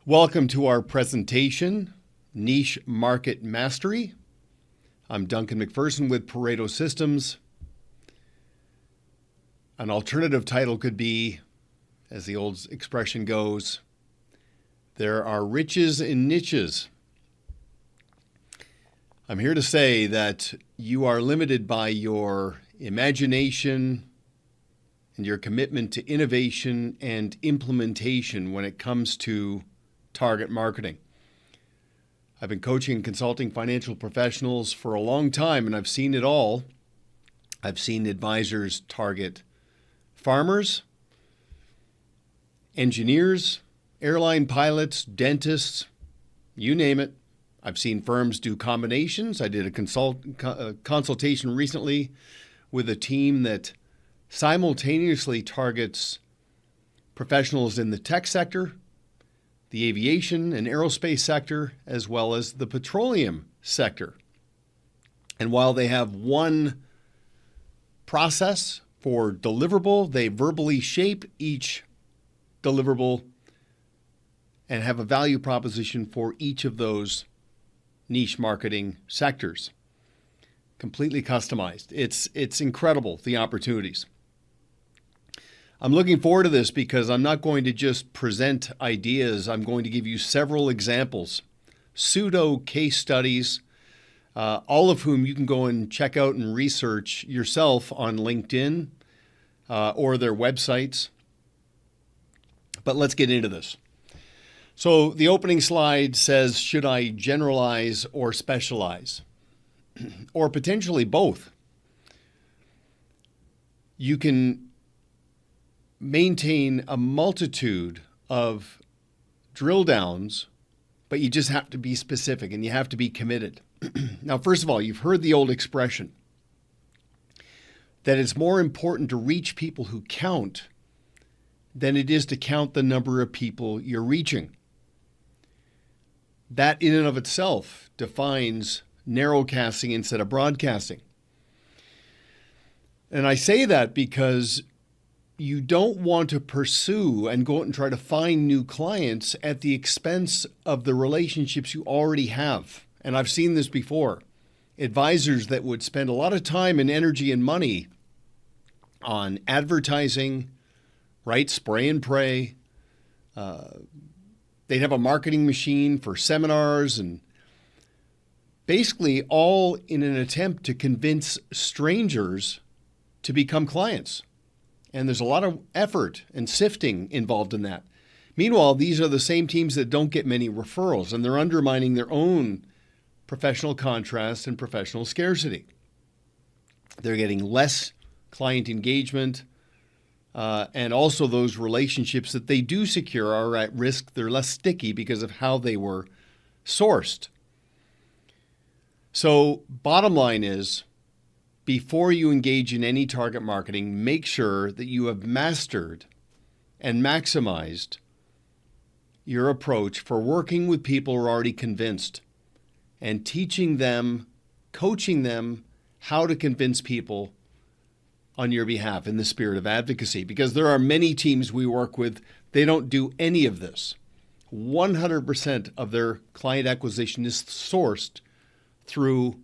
Welcome to our presentation, Niche Market Mastery. I'm Duncan MacPherson with Pareto Systems. An alternative title could be, as the old expression goes, there are riches in niches. I'm here to say that you are limited by your imagination and your commitment to innovation and implementation when it comes to target marketing. I've been coaching and consulting financial professionals for a long time, and I've seen it all. I've seen advisors target farmers, engineers, airline pilots, dentists, you name it. I've seen firms do combinations. I did a consultation recently with a team that simultaneously targets professionals in the tech sector, the aviation and aerospace sector, as well as the petroleum sector. And while they have one process for deliverable, they verbally shape each deliverable and have a value proposition for each of those niche marketing sectors. Completely customized. It's incredible, the opportunities. I'm looking forward to this because I'm not going to just present ideas. I'm going to give you several examples, pseudo case studies, all of whom you can go and check out and research yourself on LinkedIn or their websites. But let's get into this. So the opening slide says, should I generalize or specialize? Or potentially both. You can maintain a multitude of drill downs, but you just have to be specific and you have to be committed. Now, first of all, you've heard the old expression that it's more important to reach people who count than it is to count the number of people you're reaching. That in and of itself defines narrowcasting instead of broadcasting. And I say that because you don't want to pursue and go out and try to find new clients at the expense of the relationships you already have. And I've seen this before. Advisors that would spend a lot of time and energy and money on advertising, right? Spray and pray. They'd have a marketing machine for seminars and basically all in an attempt to convince strangers to become clients. And there's a lot of effort and sifting involved in that. Meanwhile, these are the same teams that don't get many referrals, and they're undermining their own professional contrast and professional scarcity. They're getting less client engagement, and also those relationships that they do secure are at risk. They're less sticky because of how they were sourced. So bottom line is, before you engage in any target marketing, make sure that you have mastered and maximized your approach for working with people who are already convinced and teaching them, coaching them how to convince people on your behalf in the spirit of advocacy. Because there are many teams we work with, they don't do any of this. 100% of their client acquisition is sourced through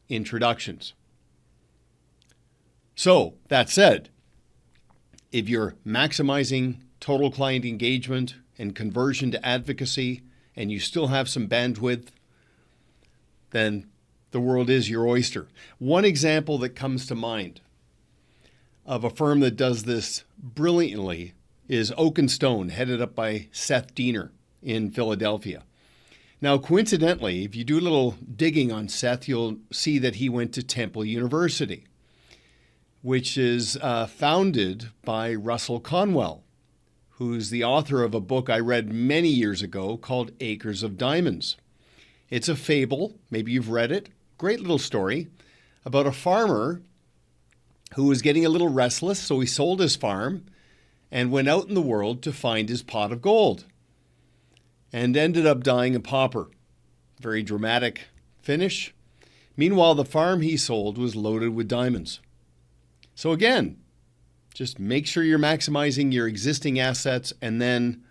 introductions. So that said, if you're maximizing total client engagement and conversion to advocacy and you still have some bandwidth, then the world is your oyster. One example that comes to mind of a firm that does this brilliantly is Oak and Stone, headed up by Seth Diener in Philadelphia. Now, coincidentally, if you do a little digging on Seth, you'll see that he went to Temple University, which is founded by Russell Conwell, who's the author of a book I read many years ago called Acres of Diamonds. It's a fable, maybe you've read it, great little story, about a farmer who was getting a little restless, so he sold his farm and went out in the world to find his pot of gold and ended up dying a pauper. Very dramatic finish. Meanwhile, the farm he sold was loaded with diamonds. So again, just make sure you're maximizing your existing assets and then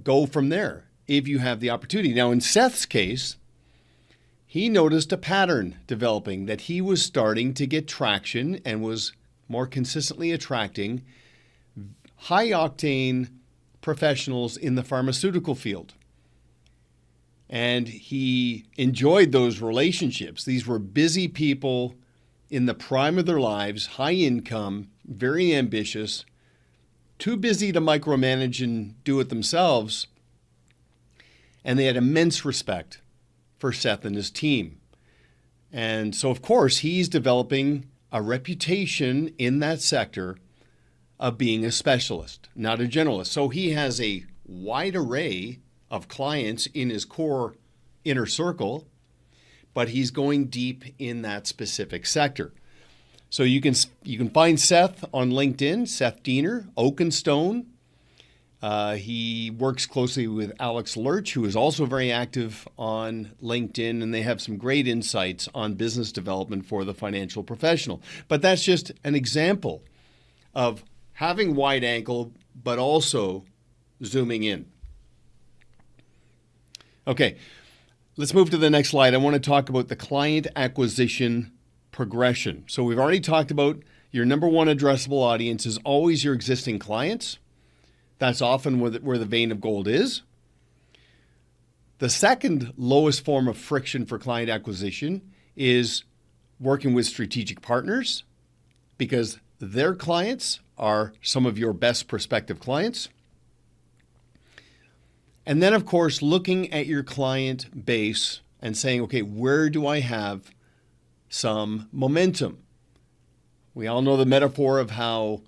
go from there if you have the opportunity. Now, in Seth's case, he noticed a pattern developing that he was starting to get traction and was more consistently attracting high-octane professionals in the pharmaceutical field. And he enjoyed those relationships. These were busy people in the prime of their lives, high income, very ambitious, too busy to micromanage and do it themselves. And they had immense respect for Seth and his team. And so, of course, he's developing a reputation in that sector of being a specialist, not a generalist. So he has a wide array of clients in his core inner circle, but he's going deep in that specific sector. So you can find Seth on LinkedIn, Seth Diener, Oak and Stone. He works closely with Alex Lurch, who is also very active on LinkedIn, and they have some great insights on business development for the financial professional. But that's just an example of having wide ankle, but also zooming in. Okay, let's move to the next slide. I want to talk about the client acquisition progression. So we've already talked about your number one addressable audience is always your existing clients. That's often where the vein of gold is. The second lowest form of friction for client acquisition is working with strategic partners, because their clients are some of your best prospective clients. And then, of course, looking at your client base and saying, okay, where do I have some momentum? We all know the metaphor of how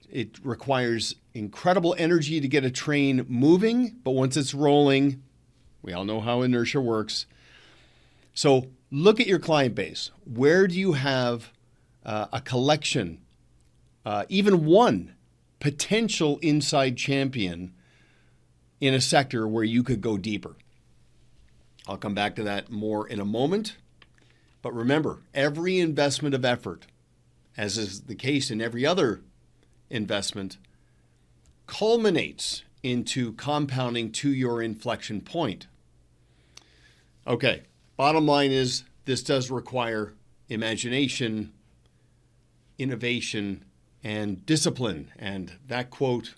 it requires incredible energy to get a train moving, but once it's rolling, we all know how inertia works. So look at your client base. Where do you have a collection, even one potential inside champion in a sector where you could go deeper? I'll come back to that more in a moment. But remember, every investment of effort, as is the case in every other investment, culminates into compounding to your inflection point. Okay, bottom line is this does require imagination, innovation, and discipline. And that quote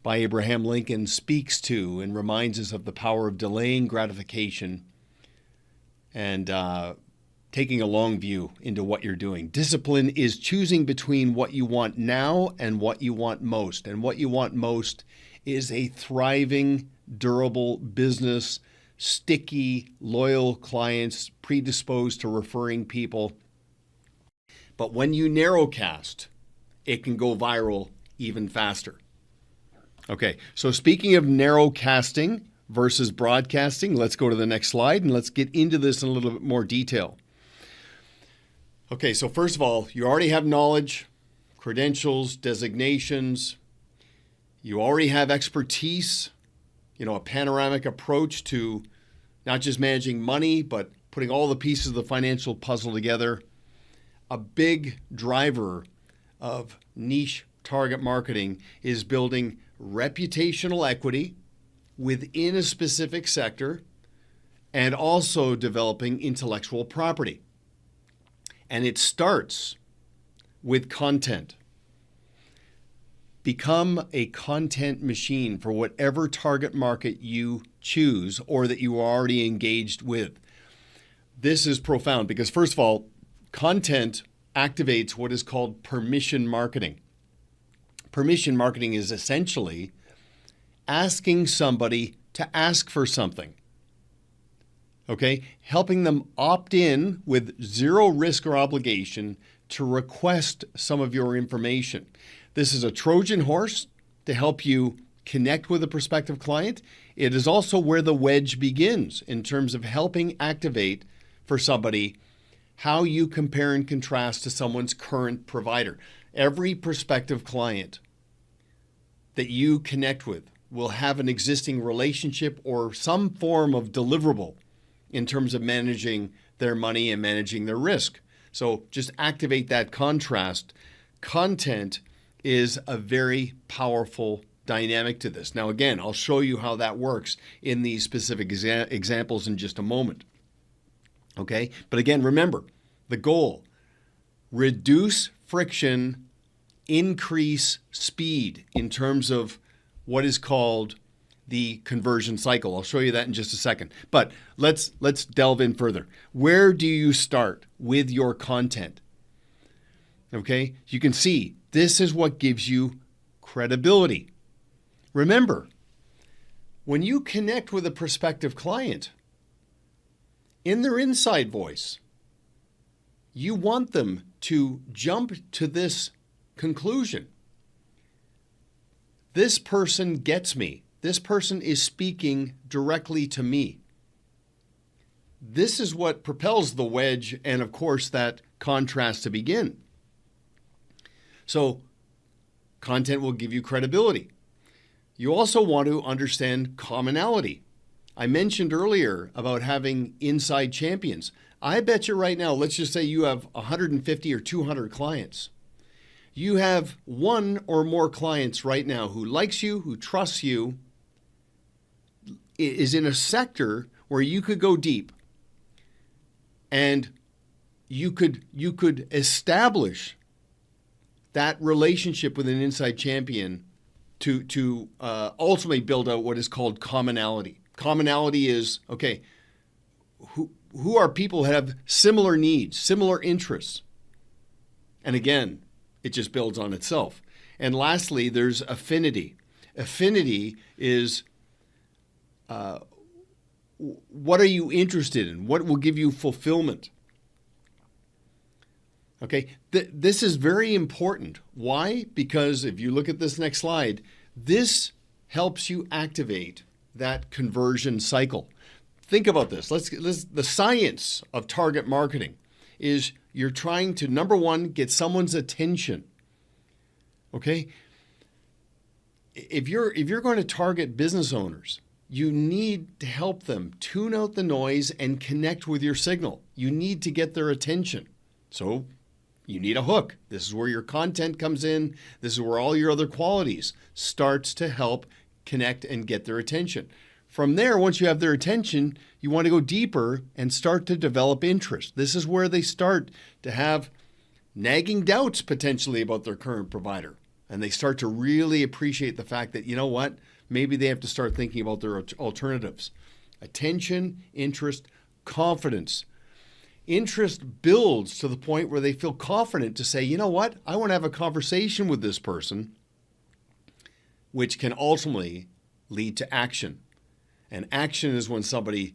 by Abraham Lincoln speaks to and reminds us of the power of delaying gratification and taking a long view into what you're doing. Discipline is choosing between what you want now and what you want most. And what you want most is a thriving, durable business, sticky, loyal clients, predisposed to referring people. But when you narrowcast, it can go viral even faster. Okay, so speaking of narrowcasting versus broadcasting, let's go to the next slide and let's get into this in a little bit more detail. Okay, so first of all, you already have knowledge, credentials, designations. You already have expertise, a panoramic approach to not just managing money, but putting all the pieces of the financial puzzle together. A big driver of niche target marketing is building reputational equity within a specific sector and also developing intellectual property. And it starts with content. Become a content machine for whatever target market you choose or that you are already engaged with. This is profound because, first of all, content activates what is called permission marketing. Permission marketing is essentially asking somebody to ask for something. Okay, helping them opt in with zero risk or obligation to request some of your information. This is a Trojan horse to help you connect with a prospective client. It is also where the wedge begins in terms of helping activate for somebody how you compare and contrast to someone's current provider. Every prospective client that you connect with will have an existing relationship or some form of deliverable in terms of managing their money and managing their risk. So just activate that contrast. Content is a very powerful dynamic to this. Now, again, I'll show you how that works in these specific examples in just a moment. Okay? But again, remember, the goal, reduce friction, increase speed in terms of what is called the conversion cycle. I'll show you that in just a second. But let's delve in further. Where do you start with your content? Okay? You can see this is what gives you credibility. Remember, when you connect with a prospective client, in their inside voice, you want them to jump to this conclusion. This person gets me. This person is speaking directly to me. This is what propels the wedge and, of course, that contrast to begin. So, content will give you credibility. You also want to understand commonality. I mentioned earlier about having inside champions. I bet you right now, let's just say you have 150 or 200 clients. You have one or more clients right now who likes you, who trusts you, is in a sector where you could go deep and you could establish that relationship with an inside champion to ultimately build out what is called commonality. Commonality is, okay, who are people that have similar needs, similar interests? And again, it just builds on itself. And lastly, there's affinity. Affinity is what are you interested in? What will give you fulfillment? Okay, this is very important. Why? Because if you look at this next slide, this helps you activate that conversion cycle. Think about this. The science of target marketing is you're trying to, number one, get someone's attention. Okay? If you're going to target business owners, you need to help them tune out the noise and connect with your signal. You need to get their attention. So you need a hook. This is where your content comes in. This is where all your other qualities starts to help connect and get their attention. From there, once you have their attention, you want to go deeper and start to develop interest. This is where they start to have nagging doubts potentially about their current provider. And they start to really appreciate the fact that, you know what, maybe they have to start thinking about their alternatives. Attention, interest, confidence. Interest builds to the point where they feel confident to say, you know what, I want to have a conversation with this person, which can ultimately lead to action. And action is when somebody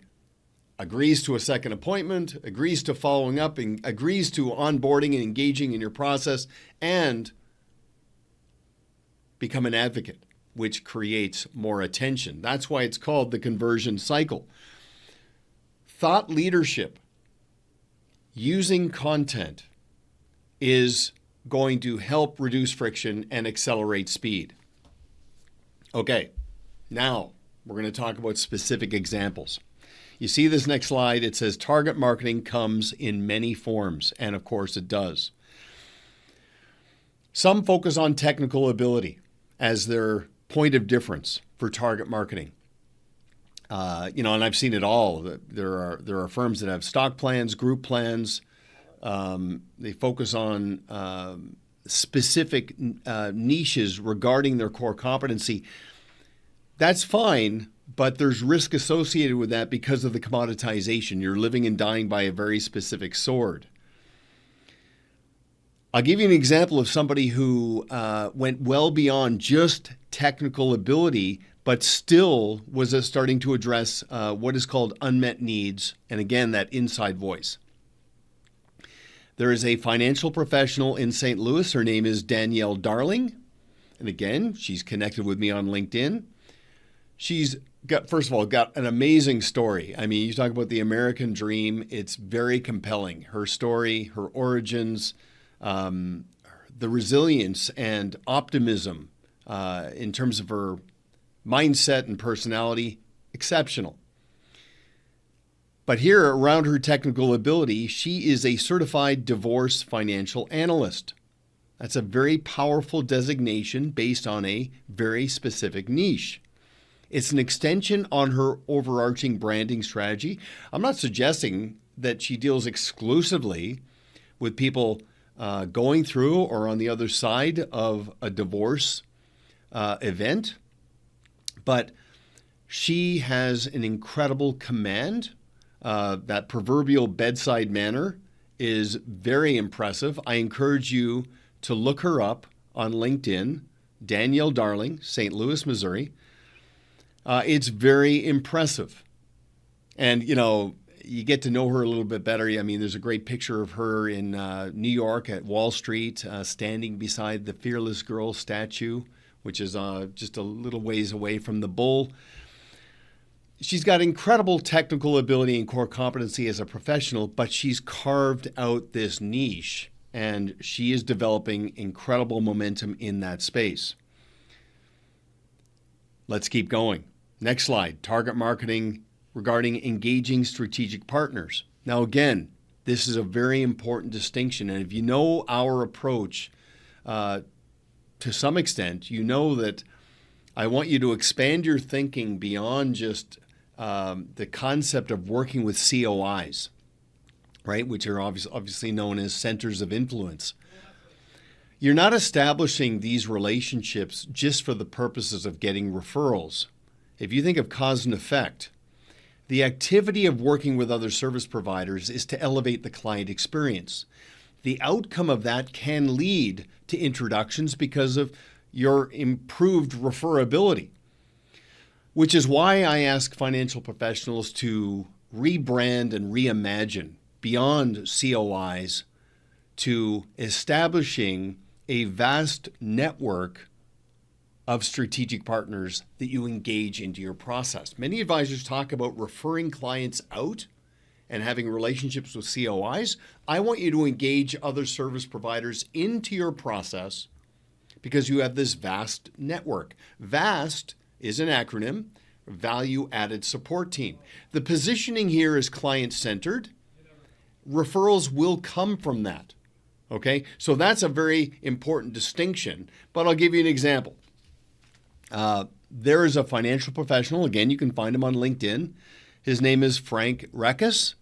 agrees to a second appointment, agrees to following up, and agrees to onboarding and engaging in your process, and become an advocate, which creates more attention. That's why it's called the conversion cycle. Thought leadership using content is going to help reduce friction and accelerate speed. Okay, now we're going to talk about specific examples. You see this next slide, it says target marketing comes in many forms, and of course it does. Some focus on technical ability as their point of difference for target marketing. And I've seen it all. There are firms that have stock plans, group plans. They focus on specific niches regarding their core competency. That's fine, but there's risk associated with that because of the commoditization. You're living and dying by a very specific sword. I'll give you an example of somebody who went well beyond just technical ability, but still was starting to address what is called unmet needs, and again, that inside voice. There is a financial professional in St. Louis. Her name is Danielle Darling. And again, she's connected with me on LinkedIn. She's got, first of all, got an amazing story. I mean, you talk about the American dream. It's very compelling. Her story, her origins, the resilience and optimism in terms of her mindset and personality, exceptional. But here, around her technical ability, she is a certified divorce financial analyst. That's a very powerful designation based on a very specific niche. It's an extension on her overarching branding strategy. I'm not suggesting that she deals exclusively with people going through or on the other side of a divorce event, but she has an incredible command. That proverbial bedside manner is very impressive. I encourage you to look her up on LinkedIn, Danielle Darling, St. Louis, Missouri. It's very impressive. And, you get to know her a little bit better. I mean, there's a great picture of her in New York at Wall Street, standing beside the Fearless Girl statue, which is just a little ways away from the bull. She's got incredible technical ability and core competency as a professional, but she's carved out this niche, and she is developing incredible momentum in that space. Let's keep going. Next slide, target marketing regarding engaging strategic partners. Now, again, this is a very important distinction. And if you know our approach to some extent, you know that I want you to expand your thinking beyond just the concept of working with COIs, right, which are obviously known as centers of influence. You're not establishing these relationships just for the purposes of getting referrals. If you think of cause and effect, the activity of working with other service providers is to elevate the client experience. The outcome of that can lead to introductions because of your improved referability, which is why I ask financial professionals to rebrand and reimagine beyond COIs to establishing a vast network of strategic partners that you engage into your process. Many advisors talk about referring clients out and having relationships with COIs. I want you to engage other service providers into your process because you have this vast network. VAST is an acronym, Value Added Support Team. The positioning here is client-centered. Referrals will come from that. Okay, so that's a very important distinction, but I'll give you an example. There is a financial professional, again, you can find him on LinkedIn. His name is Frank Rekas.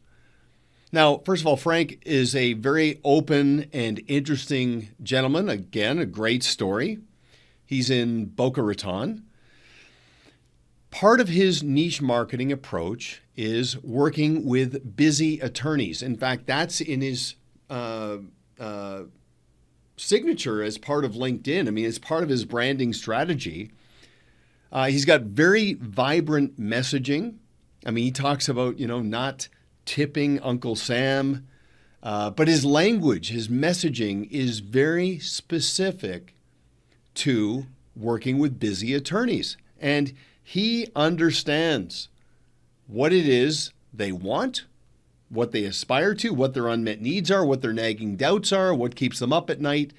Now, first of all, Frank is a very open and interesting gentleman. Again, a great story. He's in Boca Raton. Part of his niche marketing approach is working with busy attorneys. In fact, that's in his signature as part of LinkedIn. I mean, it's part of his branding strategy. He's got very vibrant messaging. I mean, he talks about, not tipping Uncle Sam, but his language, his messaging is very specific to working with busy attorneys. And he understands what it is they want, what they aspire to, what their unmet needs are, what their nagging doubts are, what keeps them up at night.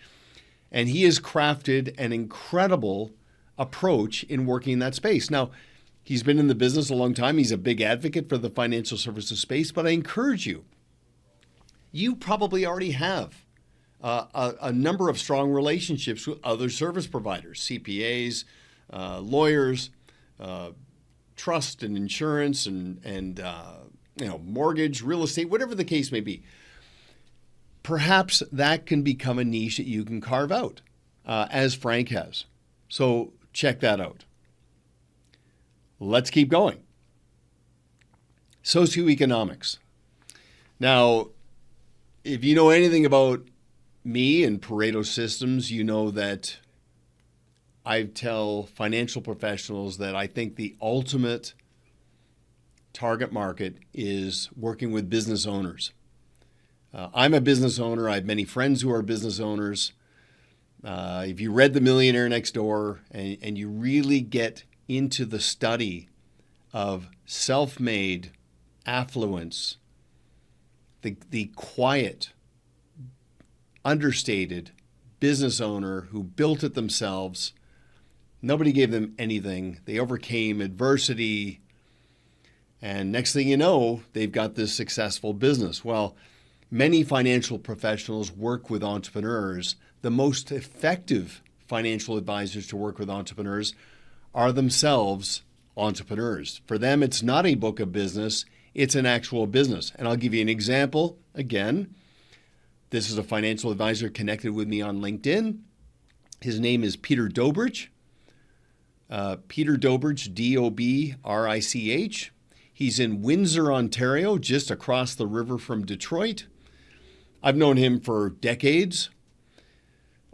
And he has crafted an incredible approach in working in that space. Now, he's been in the business a long time. He's a big advocate for the financial services space, but I encourage you, you probably already have a number of strong relationships with other service providers, CPAs, lawyers, trust and insurance and mortgage, real estate, whatever the case may be. Perhaps that can become a niche that you can carve out, as Frank has. So check that out. Let's keep going. Socioeconomics. Now, if you know anything about me and Pareto systems, you know that I tell financial professionals that I think the ultimate target market is working with business owners. I'm a business owner. I have many friends who are business owners. If you read The Millionaire Next Door and you really get into the study of self-made affluence, the quiet, understated business owner who built it themselves, nobody gave them anything. They overcame adversity. And next thing you know, they've got this successful business. Well, many financial professionals work with entrepreneurs the most effective financial advisors to work with entrepreneurs are themselves entrepreneurs. For them, it's not a book of business, it's an actual business. And I'll give you an example. Again, this is a financial advisor connected with me on LinkedIn. His name is Peter Dobrich. Peter Dobrich, D-O-B-R-I-C-H. He's in Windsor, Ontario, just across the river from Detroit. I've known him for decades.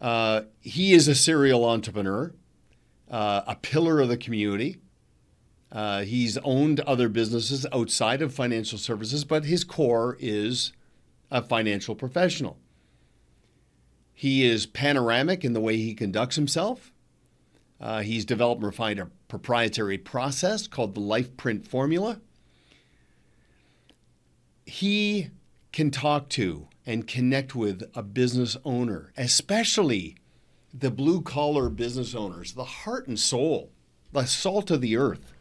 He is a serial entrepreneur, a pillar of the community. He's owned other businesses outside of financial services, but his core is a financial professional. He is panoramic in the way he conducts himself. He's developed and refined a proprietary process called the Life Print Formula. He can talk to and connect with a business owner, especially the blue-collar business owners, the heart and soul, the salt of the earth.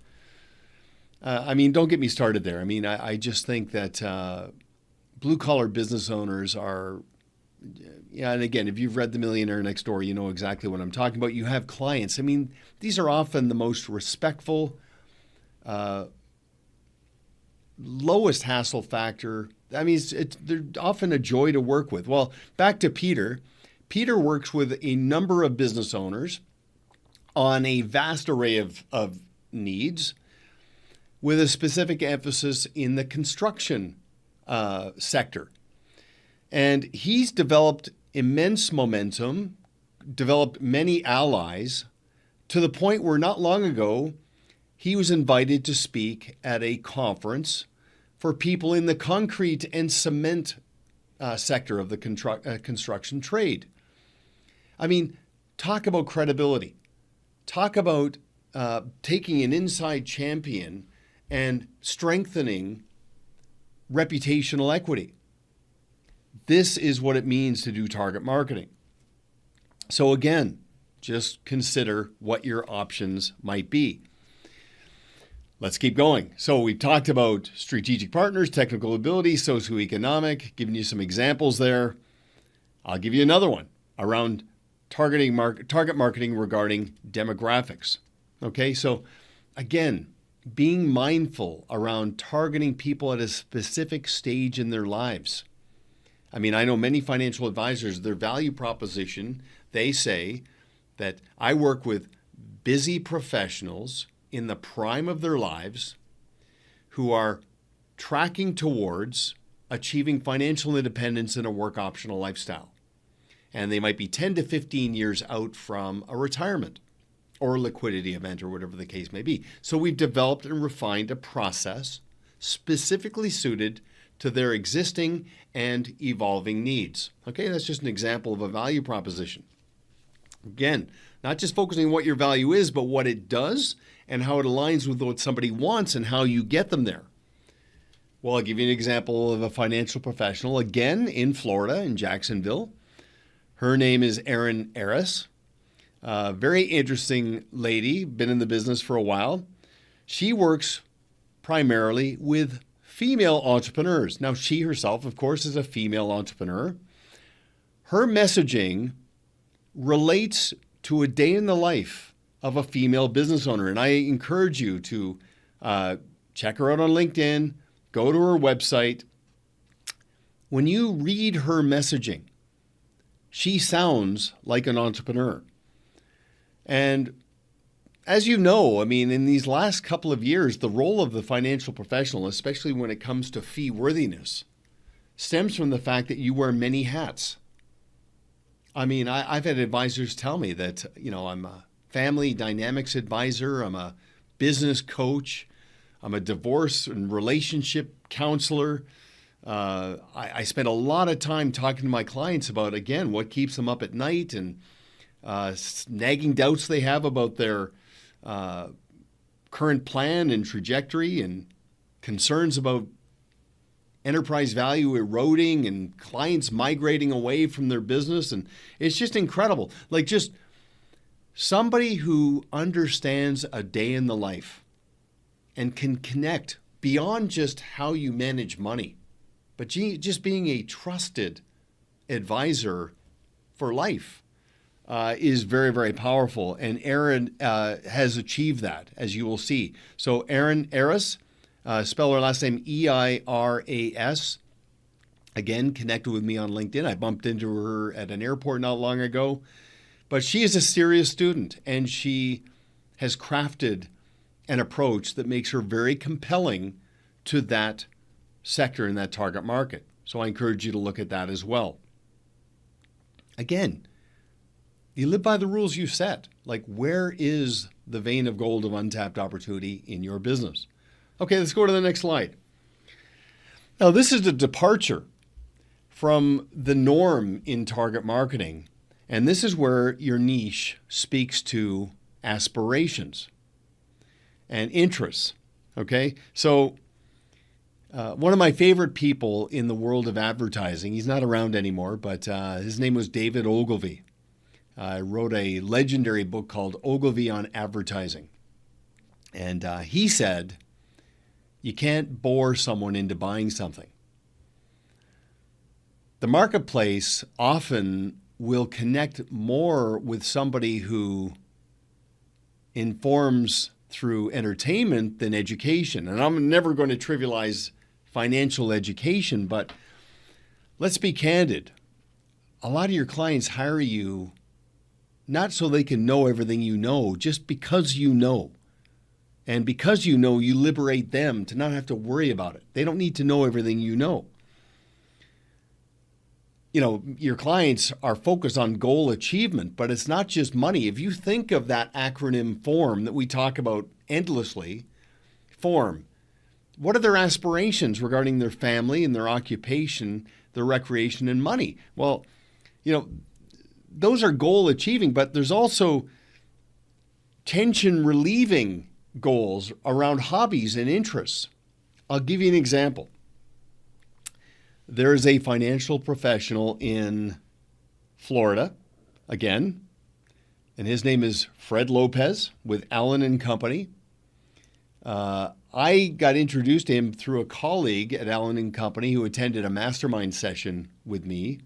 Don't get me started there. I just think that blue-collar business owners are, and again, if you've read The Millionaire Next Door, you know exactly what I'm talking about. You have clients. These are often the most respectful, lowest hassle factor. They're often a joy to work with. Well, back to Peter. Peter works with a number of business owners on a vast array of needs, with a specific emphasis in the construction sector. And he's developed immense momentum, developed many allies, to the point where not long ago, he was invited to speak at a conference for people in the concrete and cement sector of the construction trade. Talk about credibility. Talk about taking an inside champion and strengthening reputational equity. This is what it means to do target marketing. So again, just consider what your options might be. Let's keep going. So we've talked about strategic partners, technical ability, socioeconomic, giving you some examples there. I'll give you another one around target marketing regarding demographics. Okay, so again, being mindful around targeting people at a specific stage in their lives. I know many financial advisors, their value proposition, they say that I work with busy professionals in the prime of their lives who are tracking towards achieving financial independence in a work optional lifestyle. And they might be 10 to 15 years out from a retirement or a liquidity event or whatever the case may be. So we've developed and refined a process specifically suited to their existing and evolving needs. Okay, that's just an example of a value proposition. Again, not just focusing on what your value is, but what it does and how it aligns with what somebody wants and how you get them there. Well, I'll give you an example of a financial professional, again, in Florida, in Jacksonville. Her name is Erin Eris. Very interesting lady, been in the business for a while. She works primarily with female entrepreneurs. Now, she herself, of course, is a female entrepreneur. Her messaging relates to a day in the life of a female business owner. And I encourage you to check her out on LinkedIn, go to her website. When you read her messaging, she sounds like an entrepreneur. And as you know, in these last couple of years, the role of the financial professional, especially when it comes to fee worthiness, stems from the fact that you wear many hats. I've had advisors tell me that, I'm a family dynamics advisor, I'm a business coach, I'm a divorce and relationship counselor. I spend a lot of time talking to my clients about, again, what keeps them up at night and nagging doubts they have about their current plan and trajectory and concerns about enterprise value eroding and clients migrating away from their business. And it's just incredible. Just somebody who understands a day in the life and can connect beyond just how you manage money, but just being a trusted advisor for life is very, very powerful. And Erin has achieved that, as you will see. So Erin Eras, spell her last name Eiras. Again, connected with me on LinkedIn. I bumped into her at an airport not long ago. But she is a serious student, and she has crafted an approach that makes her very compelling to that sector in that target market. So I encourage you to look at that as well. Again, you live by the rules you set. Like, where is the vein of gold of untapped opportunity in your business? Okay, let's go to the next slide. Now, this is a departure from the norm in target marketing. And this is where your niche speaks to aspirations and interests. Okay, so one of my favorite people in the world of advertising, he's not around anymore, but his name was David Ogilvy. I wrote a legendary book called Ogilvy on Advertising. And he said, you can't bore someone into buying something. The marketplace often will connect more with somebody who informs through entertainment than education. And I'm never going to trivialize financial education, but let's be candid. A lot of your clients hire you not so they can know everything you know, just because you know. And because you know, you liberate them to not have to worry about it. They don't need to know everything you know. You know, your clients are focused on goal achievement, but it's not just money. If you think of that acronym FORM that we talk about endlessly, FORM, what are their aspirations regarding their family and their occupation, their recreation and money? Well, you know, those are goal achieving, but there's also tension relieving goals around hobbies and interests. I'll give you an example. There is a financial professional in Florida, again, and his name is Fred Lopez with Allen and Company. I got introduced to him through a colleague at Allen and Company who attended a mastermind session with me.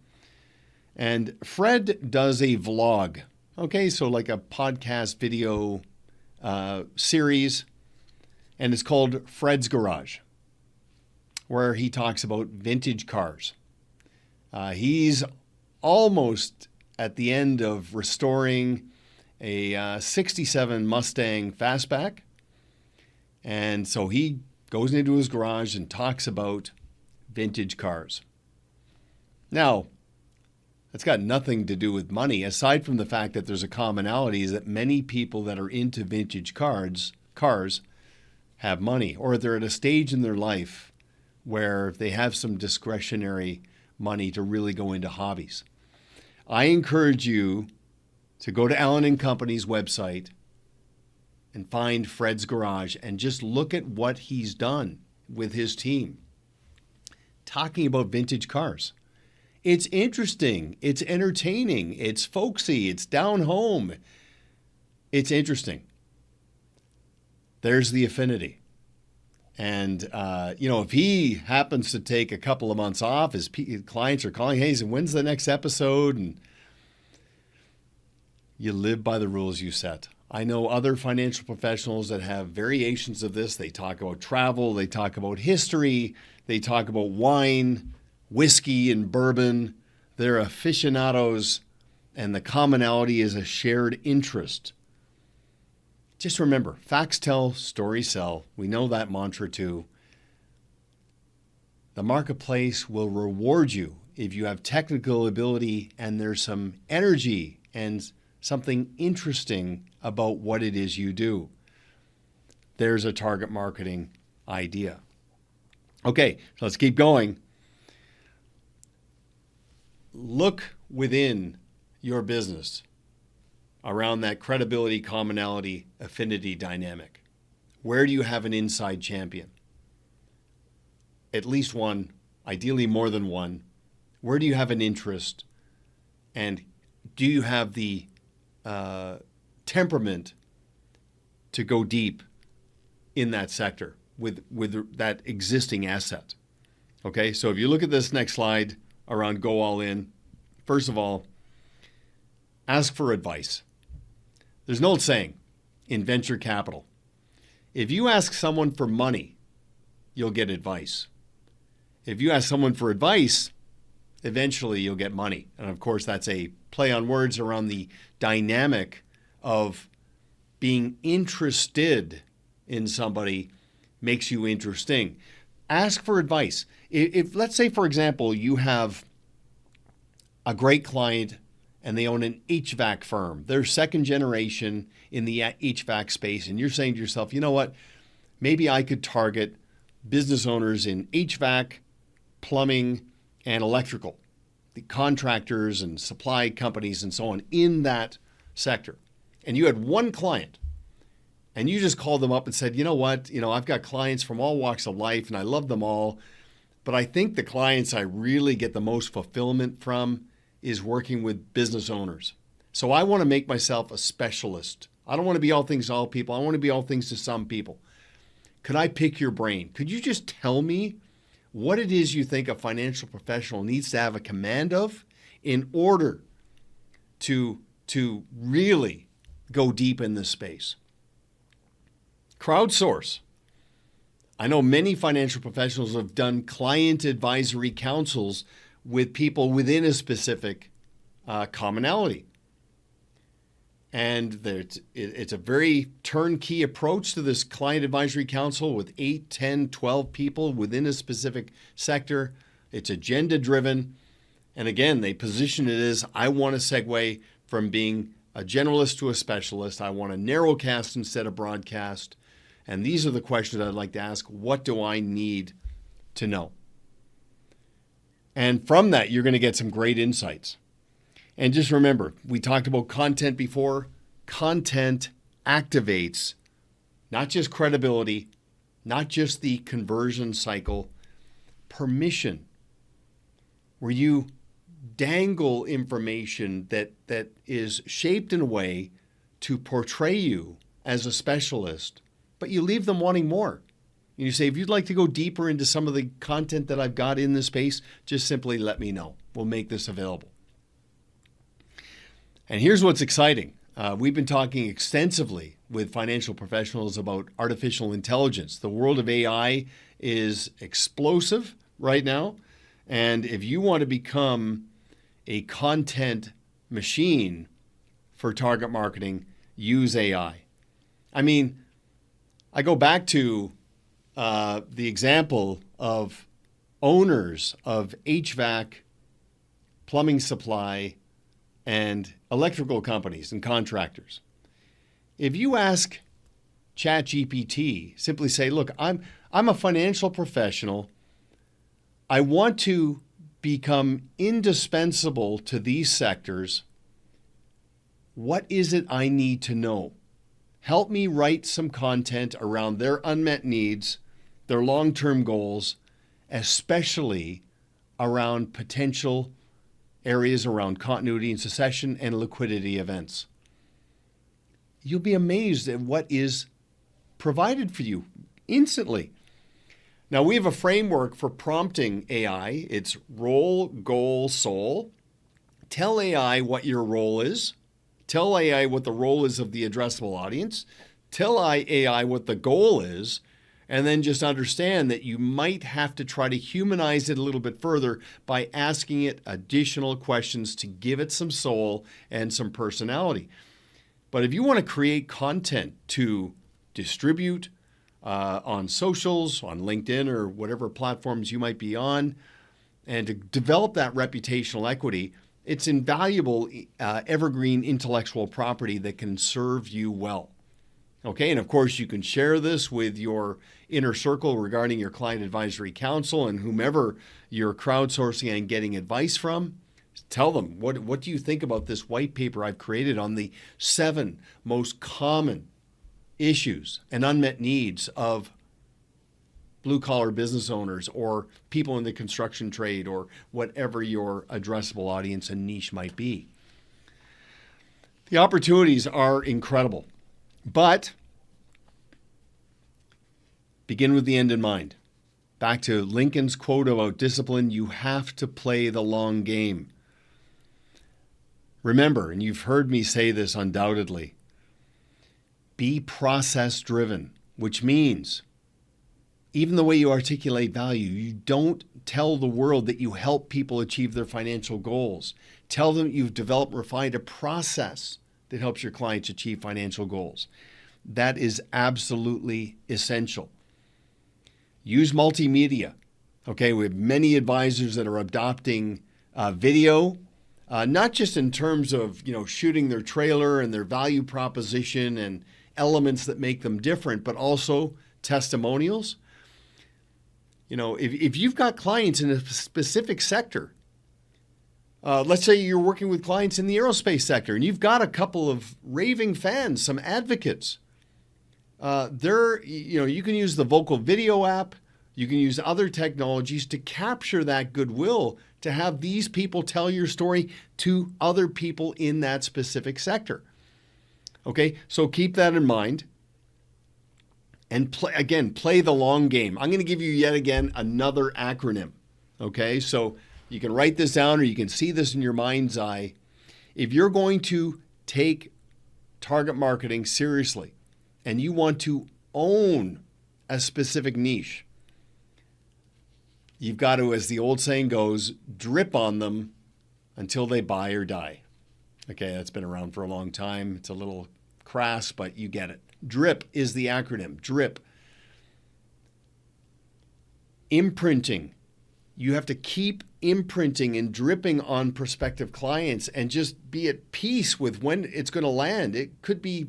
And Fred does a vlog, okay, so like a podcast video series, and it's called Fred's Garage, where he talks about vintage cars. He's almost at the end of restoring a 67 Mustang Fastback. And so he goes into his garage and talks about vintage cars. Now, that's got nothing to do with money, aside from the fact that there's a commonality is that many people that are into vintage cars have money, or they're at a stage in their life where they have some discretionary money to really go into hobbies. I encourage you to go to Allen and Company's website and find Fred's Garage and just look at what he's done with his team, talking about vintage cars. It's interesting, it's entertaining, it's folksy, it's down home. It's interesting. There's the affinity. And, if he happens to take a couple of months off, his clients are calling, hey, so when's the next episode? And you live by the rules you set. I know other financial professionals that have variations of this. They talk about travel, they talk about history, they talk about wine, whiskey, and bourbon. They're aficionados, and the commonality is a shared interest. Just remember, facts tell, stories sell. We know that mantra too. The marketplace will reward you if you have technical ability and there's some energy and something interesting about what it is you do. There's a target marketing idea. Okay, so let's keep going. Look within your business around that credibility, commonality, affinity dynamic. Where do you have an inside champion? At least one, ideally more than one. Where do you have an interest? And do you have the temperament to go deep in that sector with that existing asset? Okay, so if you look at this next slide around go all in, first of all, Ask for advice. There's an old saying in venture capital. If you ask someone for money, you'll get advice. If you ask someone for advice, eventually you'll get money. And of course, that's a play on words around the dynamic of being interested in somebody makes you interesting. Ask for advice. If let's say, for example, you have a great client and they own an HVAC firm. They're second generation in the HVAC space. And you're saying to yourself, you know what? Maybe I could target business owners in HVAC, plumbing, and electrical, the contractors and supply companies and so on in that sector. And you had one client and you just called them up and said, you know what? I've got clients from all walks of life and I love them all. But I think the clients I really get the most fulfillment from is working with business owners. So I want to make myself a specialist. I don't want to be all things to all people. I want to be all things to some people. Could I pick your brain? Could you just tell me what it is you think a financial professional needs to have a command of in order to really go deep in this space? Crowdsource. I know many financial professionals have done client advisory councils with people within a specific commonality. And it's a very turnkey approach to this client advisory council with 8, 10, 12 people within a specific sector. It's agenda driven. And again, they position it as, I want to segue from being a generalist to a specialist. I want to narrowcast instead of broadcast. And these are the questions I'd like to ask. What do I need to know? And from that, you're going to get some great insights. And just remember, we talked about content before. Content activates not just credibility, not just the conversion cycle, permission, where you dangle information that is shaped in a way to portray you as a specialist, but you leave them wanting more. And you say, if you'd like to go deeper into some of the content that I've got in this space, just simply let me know. We'll make this available. And here's what's exciting. We've been talking extensively with financial professionals about artificial intelligence. The world of AI is explosive right now. And if you want to become a content machine for target marketing, use AI. I mean, I go back to the example of owners of HVAC, plumbing supply, and electrical companies and contractors. If you ask ChatGPT, simply say, look, I'm a financial professional. I want to become indispensable to these sectors. What is it I need to know? Help me write some content around their unmet needs, their long-term goals, especially around potential areas around continuity and succession and liquidity events. You'll be amazed at what is provided for you instantly. Now, we have a framework for prompting AI. It's role, goal, soul. Tell AI what your role is. Tell AI what the role is of the addressable audience. Tell AI what the goal is. And then just understand that you might have to try to humanize it a little bit further by asking it additional questions to give it some soul and some personality. But if you want to create content to distribute on socials, on LinkedIn, or whatever platforms you might be on, and to develop that reputational equity, it's invaluable evergreen intellectual property that can serve you well. Okay, and of course you can share this with your inner circle regarding your client advisory council and whomever you're crowdsourcing and getting advice from. Tell them, what do you think about this white paper I've created on the 7 most common issues and unmet needs of blue-collar business owners or people in the construction trade or whatever your addressable audience and niche might be. The opportunities are incredible. But begin with the end in mind. Back to Lincoln's quote about discipline, you have to play the long game. Remember, and you've heard me say this undoubtedly, be process-driven, which means even the way you articulate value, you don't tell the world that you help people achieve their financial goals. Tell them you've developed, refined a process that helps your clients achieve financial goals. That is absolutely essential. Use multimedia. Okay, we have many advisors that are adopting video, not just in terms of shooting their trailer and their value proposition and elements that make them different, but also testimonials. If you've got clients in a specific sector, let's say you're working with clients in the aerospace sector and you've got a couple of raving fans, some advocates, you can use the Vocal Video app, you can use other technologies to capture that goodwill, to have these people tell your story to other people in that specific sector. Okay, so keep that in mind. And play the long game. I'm going to give you yet again another acronym. Okay, so you can write this down or you can see this in your mind's eye. If you're going to take target marketing seriously and you want to own a specific niche, you've got to, as the old saying goes, drip on them until they buy or die. Okay, that's been around for a long time. It's a little crass, but you get it. DRIP is the acronym. DRIP. Imprinting. You have to keep imprinting and dripping on prospective clients and just be at peace with when it's going to land. It could be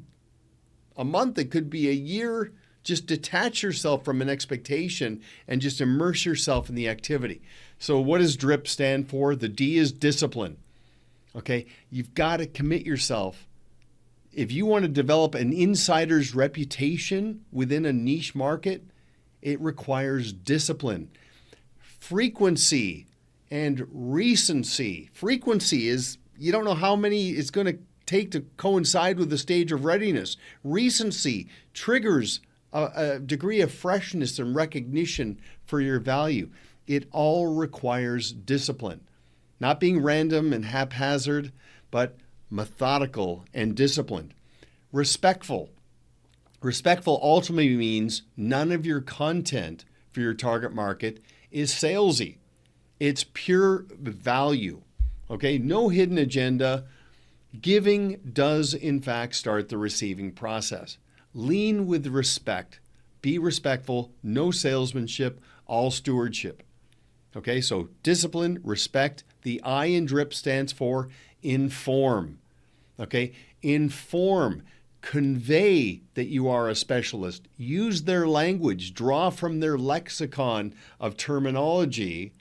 a month. It could be a year. Just detach yourself from an expectation and just immerse yourself in the activity. So what does DRIP stand for? The D is discipline. Okay, you've got to commit yourself. If you want to develop an insider's reputation within a niche market, it requires discipline. Frequency and recency. Frequency is, you don't know how many it's going to take to coincide with the stage of readiness. Recency triggers a degree of freshness and recognition for your value. It all requires discipline. Not being random and haphazard, but methodical and disciplined. Respectful. Respectful ultimately means none of your content for your target market is salesy. It's pure value. Okay, no hidden agenda. Giving does in fact start the receiving process. Lean with respect. Be respectful. No salesmanship. All stewardship. Okay, so discipline, respect. The I in DRIP stands for inform. Okay, inform, convey that you are a specialist, use their language, draw from their lexicon of terminology,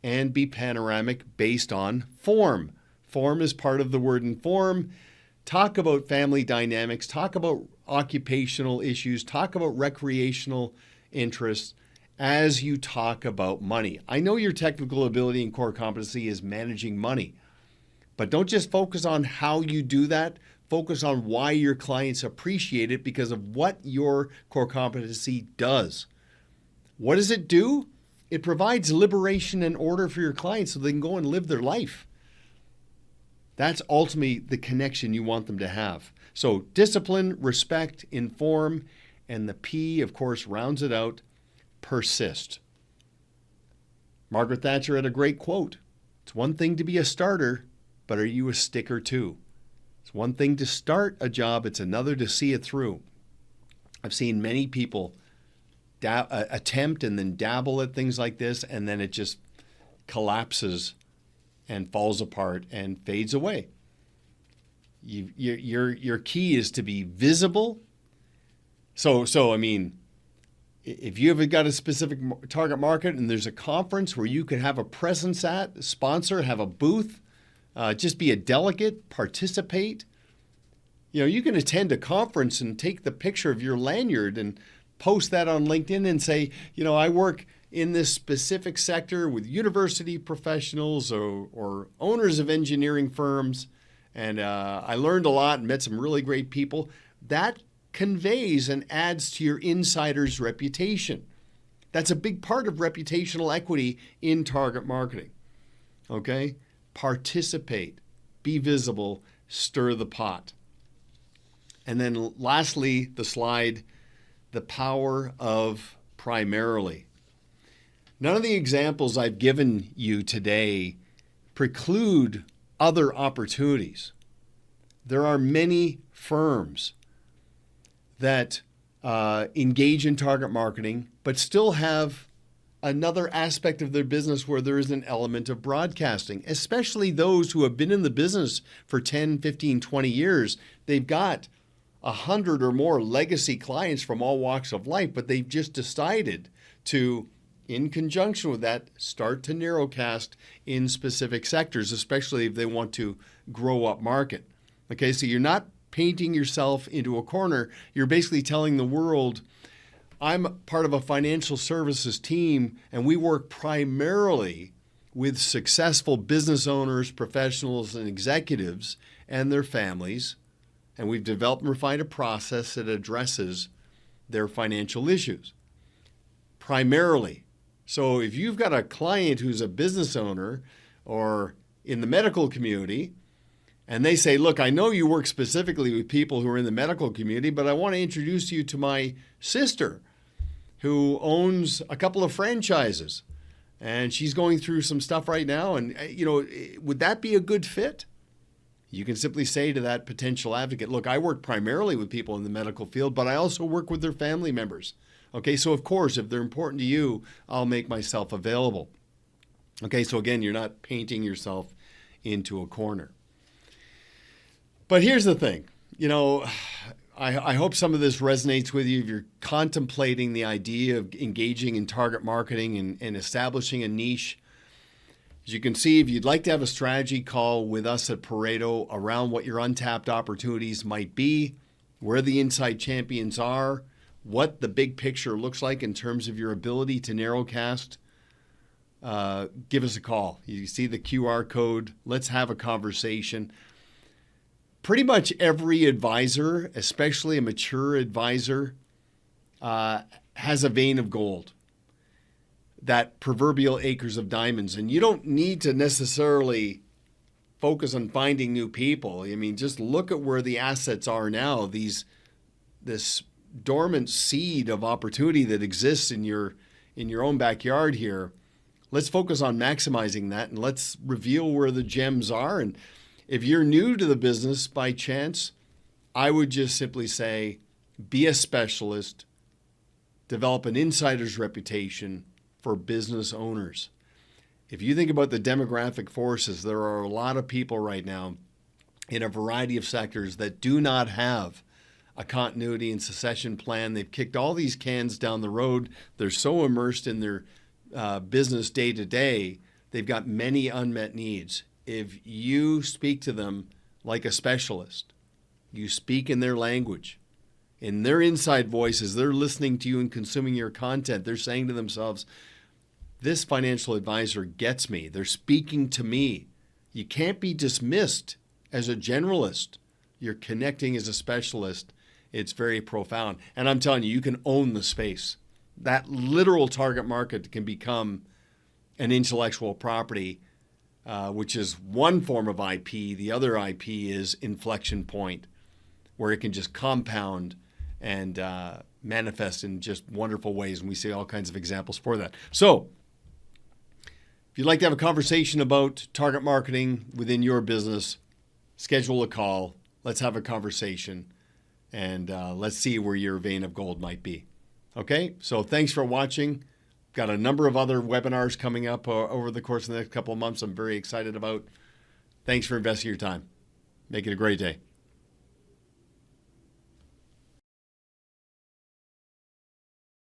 and be panoramic based on form. Form is part of the word inform. Talk about family dynamics, talk about occupational issues, talk about recreational interests as you talk about money. I know your technical ability and core competency is managing money. But don't just focus on how you do that. Focus on why your clients appreciate it because of what your core competency does. What does it do? It provides liberation and order for your clients so they can go and live their life. That's ultimately the connection you want them to have. So discipline, respect, inform, and the P, of course, rounds it out, persist. Margaret Thatcher had a great quote. It's one thing to be a starter, but are you a sticker too? It's one thing to start a job, it's another to see it through. I've seen many people attempt and then dabble at things like this, and then it just collapses and falls apart and fades away. Your key is to be visible. So I mean, if you have got a specific target market and there's a conference where you could have a presence at, sponsor, have a booth, just be a delegate, participate. You can attend a conference and take the picture of your lanyard and post that on LinkedIn and say, I work in this specific sector with university professionals or owners of engineering firms, and I learned a lot and met some really great people. That conveys and adds to your insider's reputation. That's a big part of reputational equity in target marketing. Okay? Participate. be visible, stir the pot. And then lastly, the slide, the power of primarily. None of the examples I've given you today preclude other opportunities. There are many firms that engage in target marketing, but still have another aspect of their business where there is an element of broadcasting, especially those who have been in the business for 10, 15, 20 years. They've got 100 or more legacy clients from all walks of life, but they've just decided to, in conjunction with that, start to narrowcast in specific sectors, especially if they want to grow up market. Okay, so you're not painting yourself into a corner. You're basically telling the world, I'm part of a financial services team, and we work primarily with successful business owners, professionals, and executives and their families, and we've developed and refined a process that addresses their financial issues. Primarily. So if you've got a client who's a business owner or in the medical community, and they say, look, I know you work specifically with people who are in the medical community, but I want to introduce you to my sister who owns a couple of franchises, and she's going through some stuff right now. And, would that be a good fit? You can simply say to that potential advocate, look, I work primarily with people in the medical field, but I also work with their family members. Okay, so of course, if they're important to you, I'll make myself available. Okay, so again, you're not painting yourself into a corner. But here's the thing, I hope some of this resonates with you if you're contemplating the idea of engaging in target marketing and establishing a niche. As you can see, if you'd like to have a strategy call with us at Pareto around what your untapped opportunities might be, where the inside champions are, what the big picture looks like in terms of your ability to narrowcast, give us a call. You see the QR code. Let's have a conversation. Pretty much every advisor, especially a mature advisor, has a vein of gold, that proverbial acres of diamonds. And you don't need to necessarily focus on finding new people. I mean, just look at where the assets are now, this dormant seed of opportunity that exists in your own backyard here. Let's focus on maximizing that, and let's reveal where the gems are. And if you're new to the business by chance, I would just simply say, be a specialist, develop an insider's reputation for business owners. If you think about the demographic forces, there are a lot of people right now in a variety of sectors that do not have a continuity and succession plan. They've kicked all these cans down the road. They're so immersed in their business day to day, they've got many unmet needs. If you speak to them like a specialist, you speak in their language, in their inside voices, they're listening to you and consuming your content. They're saying to themselves, this financial advisor gets me. They're speaking to me. You can't be dismissed as a generalist. You're connecting as a specialist. It's very profound. And I'm telling you, you can own the space. That literal target market can become an intellectual property, which is one form of IP. The other IP is inflection point, where it can just compound and manifest in just wonderful ways. And we see all kinds of examples for that. So if you'd like to have a conversation about target marketing within your business, schedule a call. Let's have a conversation, and let's see where your vein of gold might be. Okay, so thanks for watching. Got a number of other webinars coming up over the course of the next couple of months I'm very excited about. Thanks for investing your time. Make it a great day.